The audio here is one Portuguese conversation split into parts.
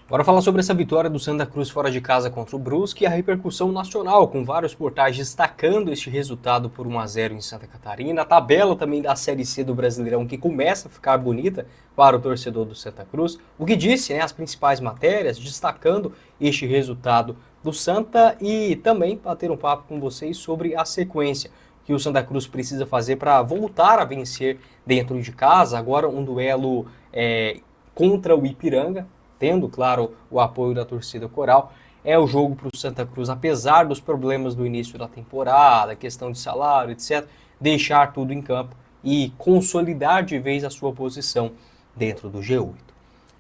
Bora falar sobre essa vitória do Santa Cruz fora de casa contra o Brusque e a repercussão nacional, com vários portais destacando este resultado por 1-0 em Santa Catarina. A tabela também da Série C do Brasileirão que começa a ficar bonita para o torcedor do Santa Cruz. O que disse, as principais matérias destacando este resultado do Santa e também bater um papo com vocês sobre a sequência que o Santa Cruz precisa fazer para voltar a vencer dentro de casa. Agora um duelo contra o Ipiranga, tendo, claro, o apoio da torcida coral. É o jogo para o Santa Cruz, apesar dos problemas do início da temporada, questão de salário, etc., deixar tudo em campo e consolidar de vez a sua posição dentro do G8.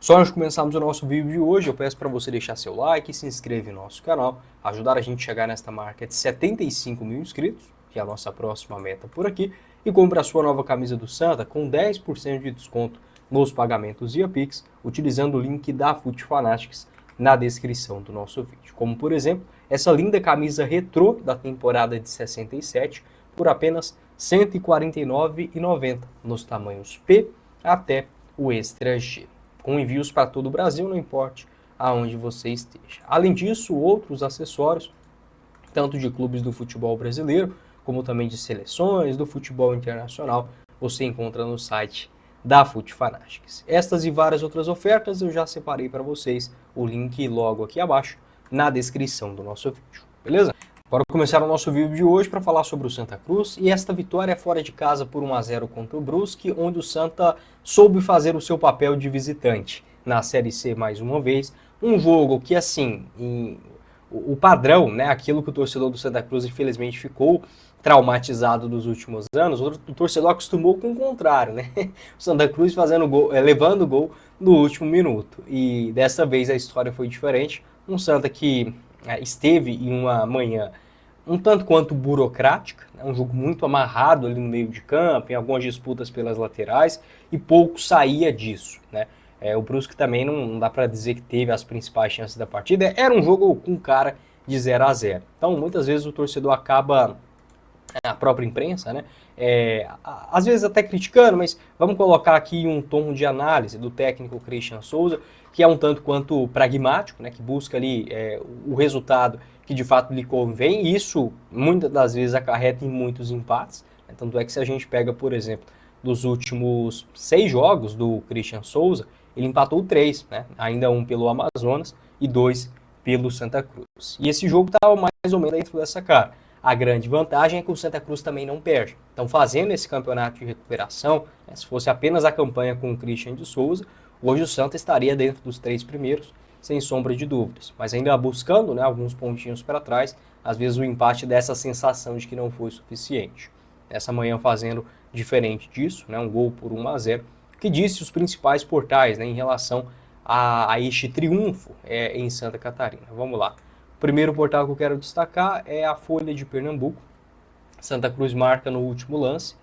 Só antes de começarmos o nosso vídeo de hoje, eu peço para você deixar seu like e se inscrever no nosso canal, ajudar a gente a chegar nesta marca de 75 mil inscritos, que é a nossa próxima meta por aqui, e compre a sua nova camisa do Santa com 10% de desconto nos pagamentos via Pix, utilizando o link da Fute Fanatics na descrição do nosso vídeo. Como, por exemplo, essa linda camisa retrô da temporada de 67 por apenas R$ 149,90 nos tamanhos P até o Extra G. Com envios para todo o Brasil, não importa aonde você esteja. Além disso, outros acessórios, tanto de clubes do futebol brasileiro, como também de seleções do futebol internacional, você encontra no site da Fute Fanatics. Estas e várias outras ofertas eu já separei para vocês, o link logo aqui abaixo na descrição do nosso vídeo, beleza? Bora começar o nosso vídeo de hoje para falar sobre o Santa Cruz e esta vitória fora de casa por 1-0 contra o Brusque, onde o Santa soube fazer o seu papel de visitante na Série C mais uma vez. Um jogo que, assim, o padrão, aquilo que o torcedor do Santa Cruz infelizmente ficou traumatizado dos últimos anos, o torcedor acostumou com o contrário, O Santa Cruz fazendo gol, levando gol no último minuto. E dessa vez a história foi diferente. Um Santa que esteve em uma manhã um tanto quanto burocrática, um jogo muito amarrado ali no meio de campo, em algumas disputas pelas laterais, e pouco saía disso, O Brusque também não dá para dizer que teve as principais chances da partida. Era um jogo com cara de 0-0. Então, muitas vezes o torcedor acaba, a própria imprensa, às vezes até criticando, mas vamos colocar aqui um tom de análise do técnico Christian Souza, que é um tanto quanto pragmático, que busca ali o resultado que de fato lhe convém, e isso muitas das vezes acarreta em muitos empates, tanto é que se a gente pega, por exemplo, dos últimos 6 jogos do Christian Souza, ele empatou 3, ainda um pelo Amazonas e 2 pelo Santa Cruz. E esse jogo estava mais ou menos dentro dessa cara. A grande vantagem é que o Santa Cruz também não perde. Então, fazendo esse campeonato de recuperação, se fosse apenas a campanha com o Christian de Souza, hoje o Santa estaria dentro dos 3 primeiros, sem sombra de dúvidas. Mas ainda buscando alguns pontinhos para trás, às vezes o empate dá essa sensação de que não foi suficiente. Essa manhã fazendo diferente disso, um gol por 1-0, que disse os principais portais em relação a este triunfo em Santa Catarina. Vamos lá. O primeiro portal que eu quero destacar é a Folha de Pernambuco. Santa Cruz marca no último lance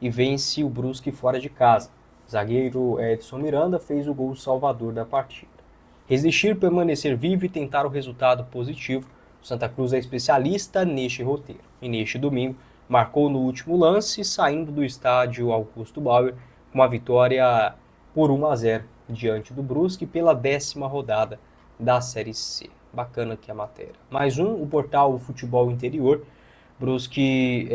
e vence o Brusque fora de casa. O zagueiro Edson Miranda fez o gol salvador da partida. Resistir, permanecer vivo e tentar o resultado positivo. O Santa Cruz é especialista neste roteiro. E neste domingo, marcou no último lance, saindo do estádio Augusto Bauer, com uma vitória por 1-0 diante do Brusque pela 10ª rodada da Série C. Bacana aqui a matéria. Mais o portal Futebol Interior. Brusque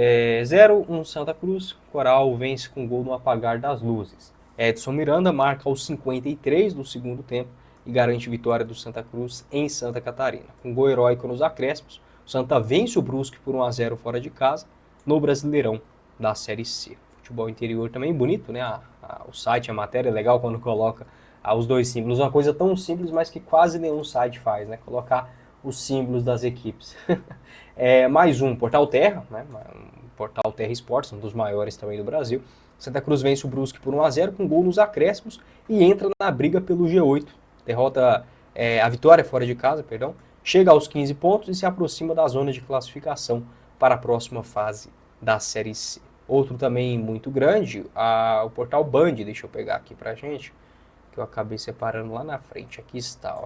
0-1 Santa Cruz. Coral vence com gol no apagar das luzes. Edson Miranda marca aos 53 do segundo tempo e garante vitória do Santa Cruz em Santa Catarina. Com gol heróico nos acréscimos, o Santa vence o Brusque por 1-0 fora de casa no Brasileirão da Série C. Futebol Interior também bonito, o site, a matéria é legal quando coloca os 2 símbolos. Uma coisa tão simples, mas que quase nenhum site faz, colocar os símbolos das equipes. Mais Portal Terra, Portal Terra Esportes, um dos maiores também do Brasil. Santa Cruz vence o Brusque por 1-0 com gol nos acréscimos e entra na briga pelo G8. Derrota, a vitória fora de casa, chega aos 15 pontos e se aproxima da zona de classificação para a próxima fase da Série C. Outro também muito grande, o portal Band, deixa eu pegar aqui pra gente, que eu acabei separando lá na frente, aqui está,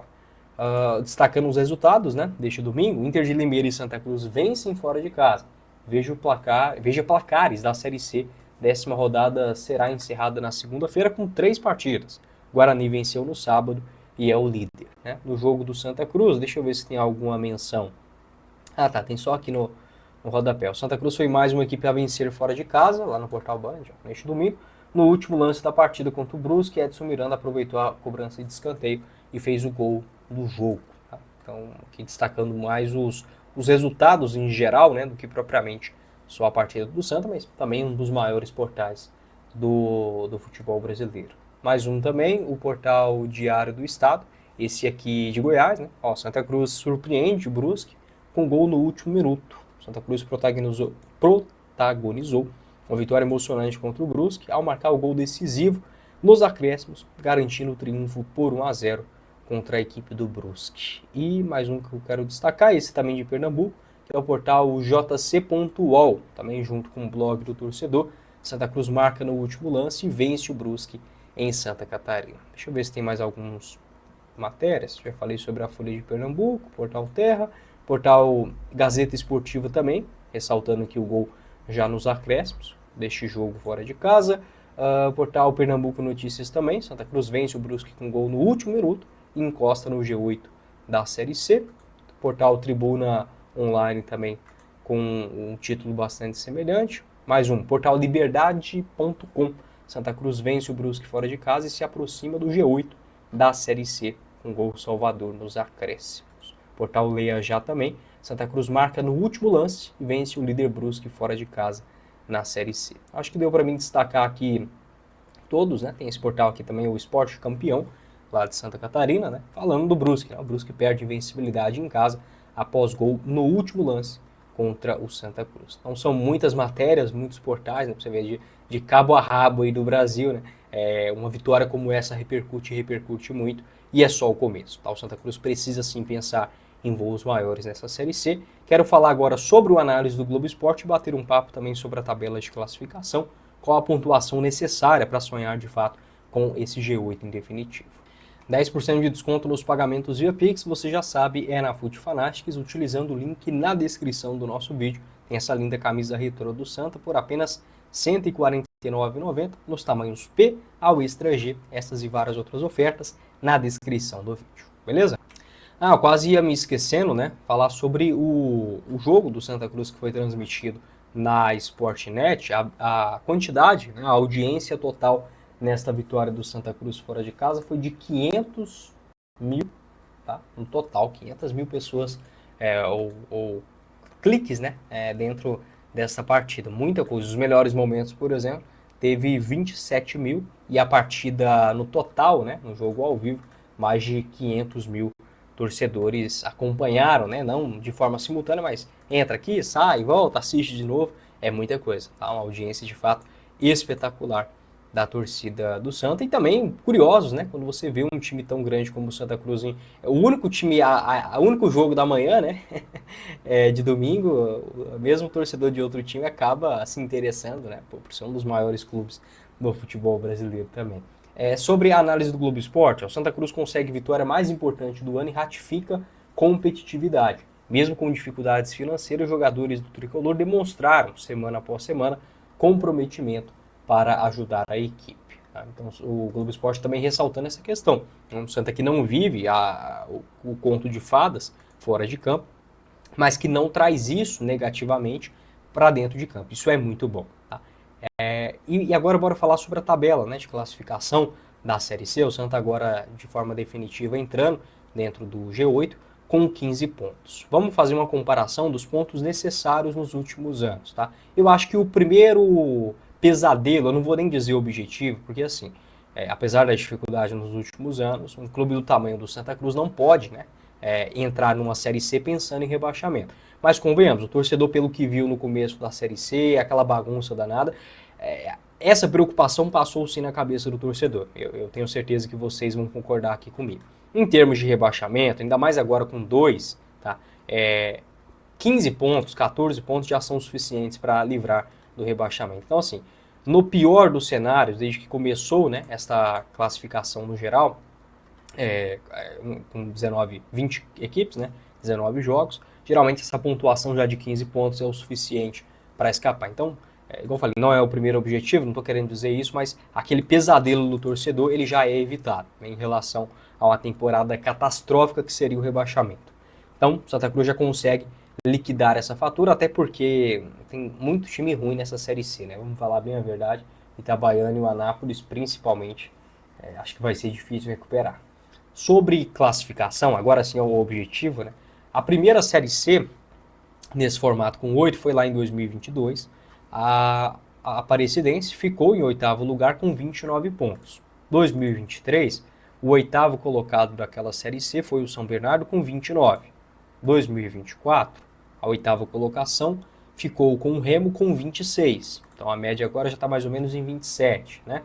destacando os resultados, deste domingo. Inter de Limeira e Santa Cruz vencem fora de casa. Veja placares da Série C, 10ª rodada será encerrada na segunda-feira com 3 partidas. Guarani venceu no sábado e é o líder, né? No jogo do Santa Cruz, deixa eu ver se tem alguma menção. Ah, tá, tem só aqui no rodapé. O Santa Cruz foi mais uma equipe a vencer fora de casa, lá no Portal Band, neste domingo. No último lance da partida contra o Brusque, Edson Miranda aproveitou a cobrança de escanteio e fez o gol do jogo. Tá? Então, aqui destacando mais os resultados em geral, né, do que propriamente só a partida do Santa, mas também um dos maiores portais do futebol brasileiro. Mais um também, o portal Diário do Estado, esse aqui de Goiás, né? Ó, Santa Cruz surpreende o Brusque com gol no último minuto. Santa Cruz protagonizou uma vitória emocionante contra o Brusque ao marcar o gol decisivo nos acréscimos, garantindo o triunfo por 1-0 contra a equipe do Brusque. E mais um que eu quero destacar, esse também de Pernambuco, que é o portal jc.uol, também junto com o blog do torcedor. Santa Cruz marca no último lance e vence o Brusque em Santa Catarina. Deixa eu ver se tem mais algumas matérias. Já falei sobre a Folha de Pernambuco, portal Terra, portal Gazeta Esportiva também, ressaltando que o gol já nos acréscimos deste jogo fora de casa. Portal Pernambuco Notícias também, Santa Cruz vence o Brusque com gol no último minuto e encosta no G8 da Série C. Portal Tribuna Online também com um título bastante semelhante. Mais um, portal liberdade.com. Santa Cruz vence o Brusque fora de casa e se aproxima do G8 da Série C com gol Salvador nos acréscimos. Portal Leia Já também. Santa Cruz marca no último lance e vence o líder Brusque fora de casa na Série C. Acho que deu para mim destacar aqui todos, né? Tem esse portal aqui também, o Esporte Campeão, lá de Santa Catarina, né? Falando do Brusque, né? O Brusque perde invencibilidade em casa após gol no último lance contra o Santa Cruz. Então são muitas matérias, muitos portais, né? Pra você ver de cabo a rabo aí do Brasil, né? Uma vitória como essa repercute muito e é só o começo, tá? O Santa Cruz precisa sim pensar em voos maiores nessa Série C. Quero falar agora sobre o análise do Globo Esporte e bater um papo também sobre a tabela de classificação, qual a pontuação necessária para sonhar de fato com esse G8 em definitivo. 10% de desconto nos pagamentos via Pix, você já sabe, é na Food Fanatics, utilizando o link na descrição do nosso vídeo. Tem essa linda camisa retrô do Santa por apenas R$ 149,90 nos tamanhos P ao Extra G, essas e várias outras ofertas na descrição do vídeo, beleza? Eu quase ia me esquecendo, né? Falar sobre o jogo do Santa Cruz que foi transmitido na Sportnet, a quantidade, né, a audiência total nesta vitória do Santa Cruz fora de casa foi de 500 mil, tá? No total, 500 mil pessoas ou cliques, né, dentro dessa partida. Muita coisa. Os melhores momentos, por exemplo, teve 27 mil e a partida no total, né, no jogo ao vivo, mais de 500 mil torcedores acompanharam, né? Não de forma simultânea, mas entra aqui, sai, volta, assiste de novo. É muita coisa, tá? Uma audiência de fato espetacular da torcida do Santa e também curiosos, né? Quando você vê um time tão grande como o Santa Cruz, o único time, o único jogo da manhã, né? De domingo, mesmo o torcedor de outro time acaba se interessando, né? Por ser um dos maiores clubes do futebol brasileiro também. Sobre a análise do Globo Esporte, o Santa Cruz consegue vitória mais importante do ano e ratifica competitividade. Mesmo com dificuldades financeiras, os jogadores do Tricolor demonstraram, semana após semana, comprometimento para ajudar a equipe. Tá? Então, o Globo Esporte também ressaltando essa questão. O Santa que não vive o conto de fadas fora de campo, mas que não traz isso negativamente para dentro de campo. Isso é muito bom. Tá? E agora bora falar sobre a tabela, né, de classificação da Série C. O Santa agora de forma definitiva entrando dentro do G8 com 15 pontos. Vamos fazer uma comparação dos pontos necessários nos últimos anos, tá? Eu acho que o primeiro pesadelo, eu não vou nem dizer objetivo, porque assim, apesar da dificuldade nos últimos anos, um clube do tamanho do Santa Cruz não pode, né, entrar numa Série C pensando em rebaixamento. Mas convenhamos, o torcedor pelo que viu no começo da Série C, aquela bagunça danada, essa preocupação passou sim na cabeça do torcedor. Eu tenho certeza que vocês vão concordar aqui comigo. Em termos de rebaixamento, ainda mais agora com 2, tá? 15 pontos, 14 pontos já são suficientes para livrar do rebaixamento. Então, assim, no pior dos cenários, desde que começou, né, esta classificação no geral, com 20 equipes, né, 19 jogos, geralmente essa pontuação já de 15 pontos é o suficiente para escapar. Então, igual eu falei, não é o primeiro objetivo, não estou querendo dizer isso, mas aquele pesadelo do torcedor ele já é evitado, né, em relação a uma temporada catastrófica que seria o rebaixamento. Então, Santa Cruz já consegue liquidar essa fatura, até porque tem muito time ruim nessa Série C, né? Vamos falar bem a verdade. Itabaiana e o Anápolis, principalmente, acho que vai ser difícil recuperar. Sobre classificação, agora sim é o objetivo, né? A primeira Série C, nesse formato com 8, foi lá em 2022. A Aparecidense ficou em oitavo lugar com 29 pontos. 2023, o oitavo colocado daquela Série C foi o São Bernardo com 29. 2024, a oitava colocação ficou com o Remo com 26. Então a média agora já está mais ou menos em 27, né?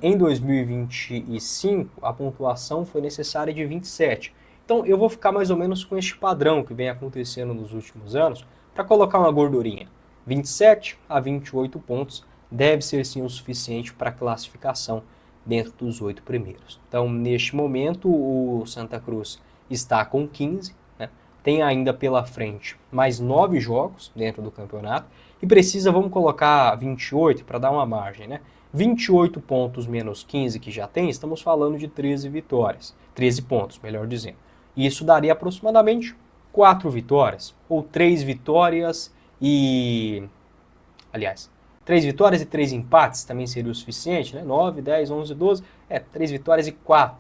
Em 2025, a pontuação foi necessária de 27. Então eu vou ficar mais ou menos com este padrão que vem acontecendo nos últimos anos para colocar uma gordurinha. 27 a 28 pontos deve ser sim o suficiente para classificação dentro dos 8 primeiros. Então neste momento o Santa Cruz está com 15, né? Tem ainda pela frente mais 9 jogos dentro do campeonato e precisa, vamos colocar 28 para dar uma margem, né? 28 pontos menos 15 que já tem, estamos falando de 13 vitórias, 13 pontos, melhor dizendo. E isso daria aproximadamente 4 vitórias, ou 3 vitórias e... Aliás, 3 vitórias e 3 empates também seria o suficiente, né? 9, 10, 11, 12, 3 vitórias e 4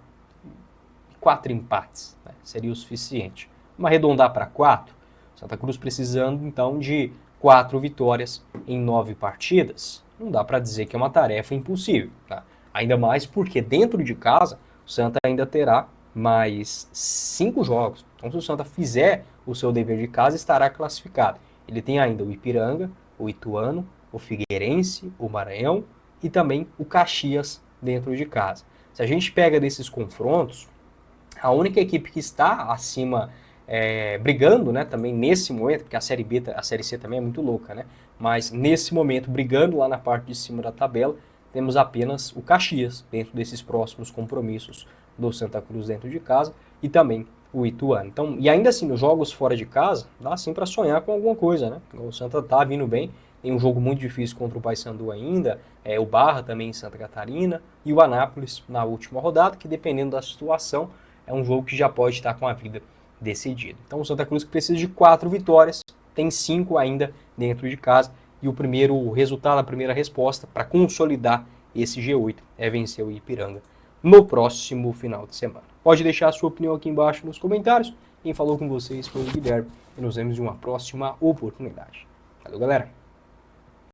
empates, né? Seria o suficiente. Vamos arredondar para 4, Santa Cruz precisando então de 4 vitórias em 9 partidas. Não dá para dizer que é uma tarefa impossível, tá? Ainda mais porque dentro de casa o Santa ainda terá mais 5 jogos. Então se o Santa fizer o seu dever de casa, estará classificado. Ele tem ainda o Ipiranga, o Ituano, o Figueirense, o Maranhão e também o Caxias dentro de casa. Se a gente pega desses confrontos, a única equipe que está acima, brigando, né, também nesse momento, porque a Série B, a Série C também é muito louca, né? Mas nesse momento, brigando lá na parte de cima da tabela, temos apenas o Caxias dentro desses próximos compromissos do Santa Cruz dentro de casa e também o Ituano. Então, e ainda assim, nos jogos fora de casa, dá sim para sonhar com alguma coisa, né? O Santa tá vindo bem, tem um jogo muito difícil contra o Paysandu ainda, o Barra também em Santa Catarina e o Anápolis na última rodada, que dependendo da situação, é um jogo que já pode estar com a vida decidida. Então o Santa Cruz precisa de 4 vitórias, tem 5 ainda dentro de casa, e o primeiro resultado, a primeira resposta para consolidar esse G8 é vencer o Ipiranga no próximo final de semana. Pode deixar a sua opinião aqui embaixo nos comentários. Quem falou com vocês foi o Guilherme e nos vemos em uma próxima oportunidade. Valeu, galera!